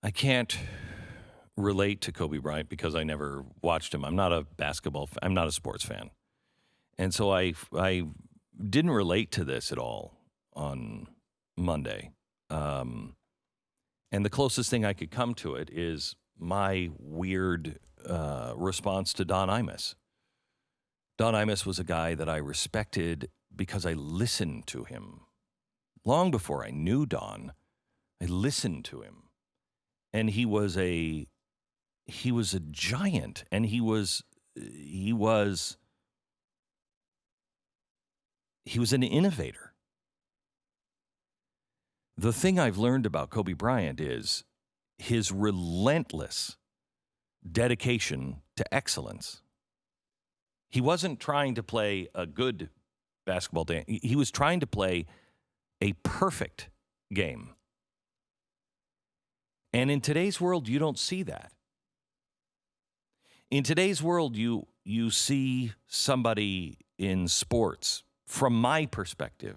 I can't relate to Kobe Bryant because I never watched him. I'm not I'm not a sports fan. And so I didn't relate to this at all on Monday. And the closest thing I could come to it is my weird response to Don Imus. Don Imus was a guy that I respected because I listened to him. Long before I knew Don, I listened to him. And he was a giant, and he was an innovator. The thing I've learned about Kobe Bryant is his relentless dedication to excellence. He wasn't trying to play a good basketball game. He was trying to play a perfect game. And in today's world, you don't see that. In today's world, you see somebody in sports, from my perspective,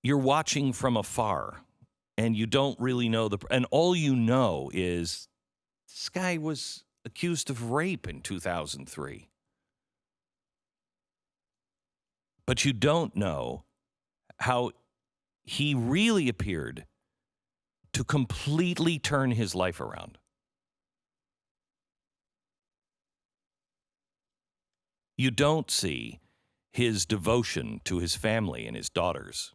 you're watching from afar, and you don't really know and all you know is this guy was accused of rape in 2003. But you don't know how he really appeared to completely turn his life around. You don't see his devotion to his family and his daughters.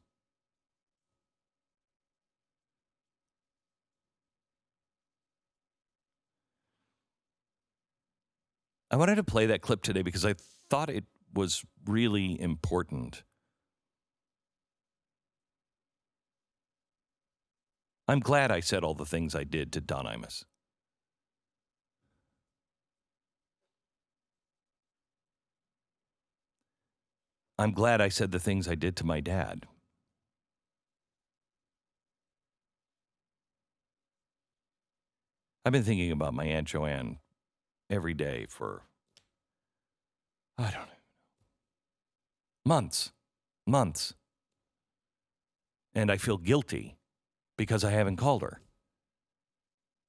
I wanted to play that clip today because I thought it was really important. I'm glad I said all the things I did to Don Imus. I'm glad I said the things I did to my dad. I've been thinking about my Aunt Joanne every day for, I don't know, months. And I feel guilty because I haven't called her.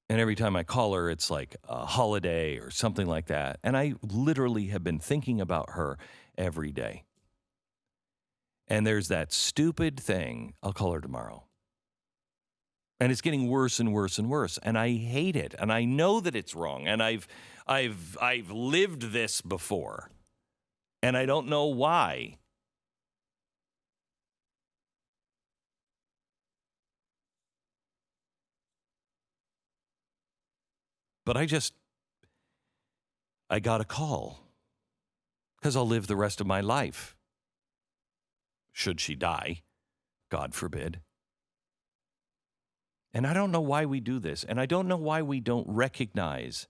And every time I call her, it's like a holiday or something like that. And I literally have been thinking about her every day. And there's that stupid thing, I'll call her tomorrow. And it's getting worse and worse and worse. And I hate it. And I know that it's wrong. And I've lived this before. And I don't know why. But I got a call. Because I'll live the rest of my life. Should she die, God forbid. And I don't know why we do this. And I don't know why we don't recognize.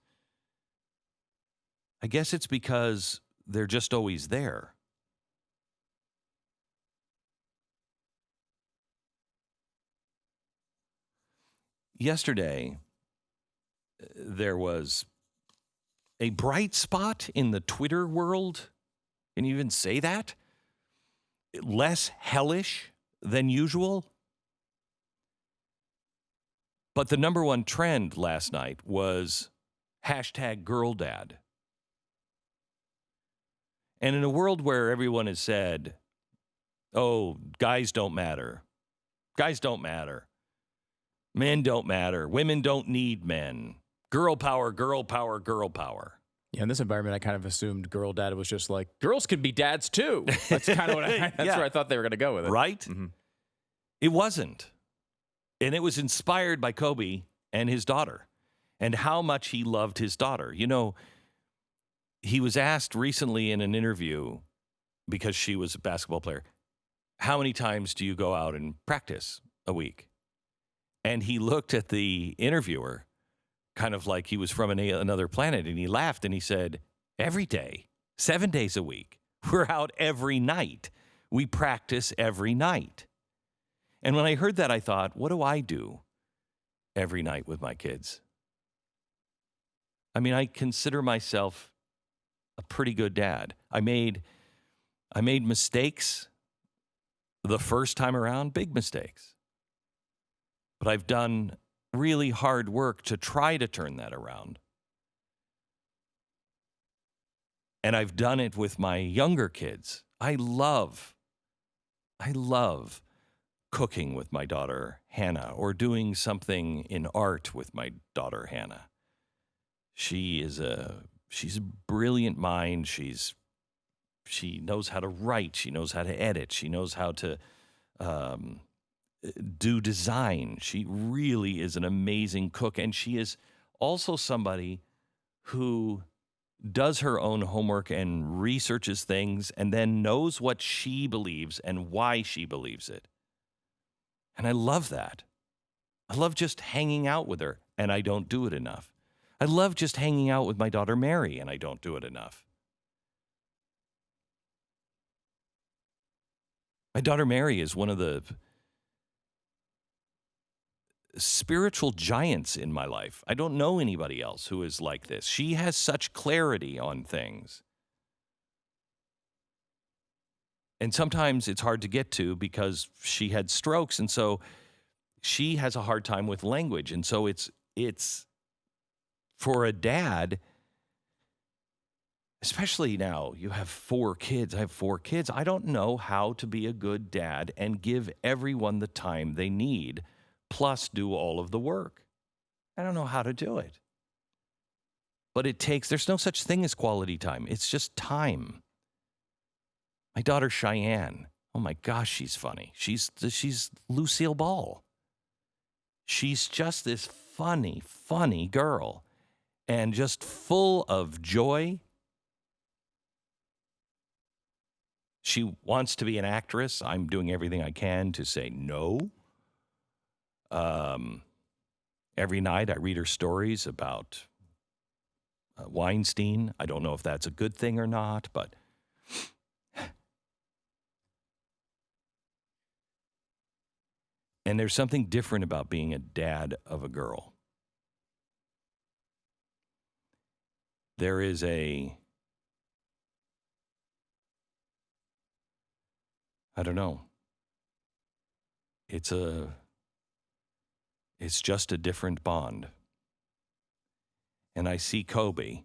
I guess it's because they're just always there. Yesterday, there was a bright spot in the Twitter world. Can you even say that? Less hellish than usual. But the number one trend last night was #GirlDad. And in a world where everyone has said, oh, guys don't matter. Guys don't matter. Men don't matter. Women don't need men. Girl power, girl power, girl power. Yeah, in this environment, I kind of assumed girl dad was just like, girls can be dads too. That's kind of what where I thought they were going to go with it. Right? Mm-hmm. It wasn't. And it was inspired by Kobe and his daughter and how much he loved his daughter. You know, he was asked recently in an interview, because she was a basketball player, how many times do you go out and practice a week? And he looked at the interviewer kind of like he was from another planet, and he laughed and he said, every day, 7 days a week. We're out every night. We practice every night. And when I heard that, I thought, what do I do every night with my kids? I mean, I consider myself a pretty good dad. I made mistakes the first time around, big mistakes. But I've done really hard work to try to turn that around. And I've done it with my younger kids. I love cooking with my daughter, Hannah, or doing something in art with my daughter, Hannah. She's a brilliant mind. She knows how to write. She knows how to edit. She knows how to do design. She really is an amazing cook. And she is also somebody who does her own homework and researches things and then knows what she believes and why she believes it. And I love that. I love just hanging out with her, and I don't do it enough. I love just hanging out with my daughter Mary, and I don't do it enough. My daughter Mary is one of the spiritual giants in my life. I don't know anybody else who is like this. She has such clarity on things. And sometimes it's hard to get to because she had strokes, and so she has a hard time with language. And so it's for a dad, especially now, you have 4 kids. I have 4 kids. I don't know how to be a good dad and give everyone the time they need, plus do all of the work. I don't know how to do it. But there's no such thing as quality time. It's just time. My daughter Cheyenne, oh my gosh, she's funny. She's Lucille Ball. She's just this funny girl and just full of joy. She wants to be an actress. I'm doing everything I can to say no. Every night I read her stories about Weinstein. I don't know if that's a good thing or not, but and there's something different about being a dad of a girl. There is I don't know. It's just a different bond. And I see Kobe,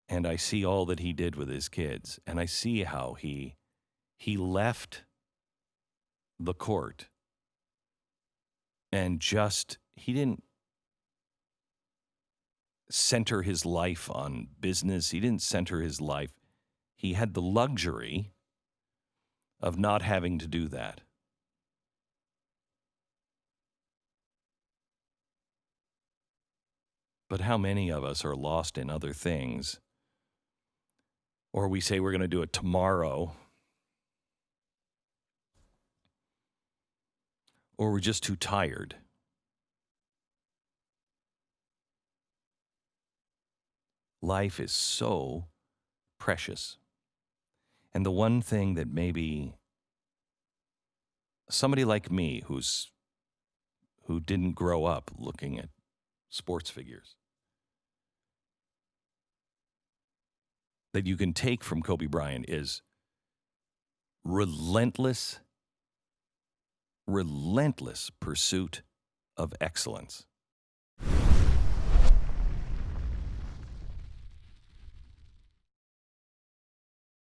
and I see all that he did with his kids, and I see how he left the court and he didn't center his life on business. He didn't center his life. He had the luxury of not having to do that. But how many of us are lost in other things? Or we say we're going to do it tomorrow. Or we're just too tired. Life is so precious. And the one thing that maybe somebody like me who didn't grow up looking at sports figures, that you can take from Kobe Bryant is relentless pursuit of excellence.